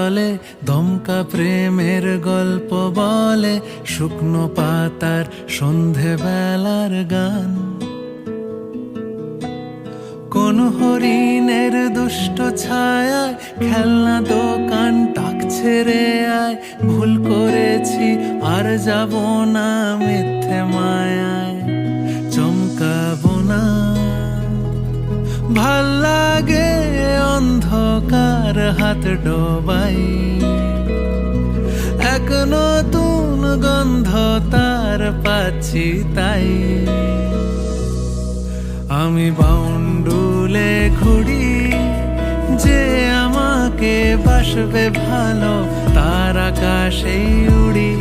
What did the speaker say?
চলে, দমকা প্রেমের গল্প বলে, শুকনো পাতার সন্ধেবেলার গান। কোন হরিণের দুষ্ট ছায়ায় খেলনা দোকান ডাকছে রে আয়, ভুল করেছি আর যাব না মিথ্যে মায়ায়, চমকাবো না। ভাল লাগে অন্ধকার হাত ডোবাই, এক নতুন গন্ধ তার পাচ্ছি তাই। আমি বাউন্ডুলে ঘুরি, যে আমাকে বাসবে ভালো তার আকাশেই উড়ি।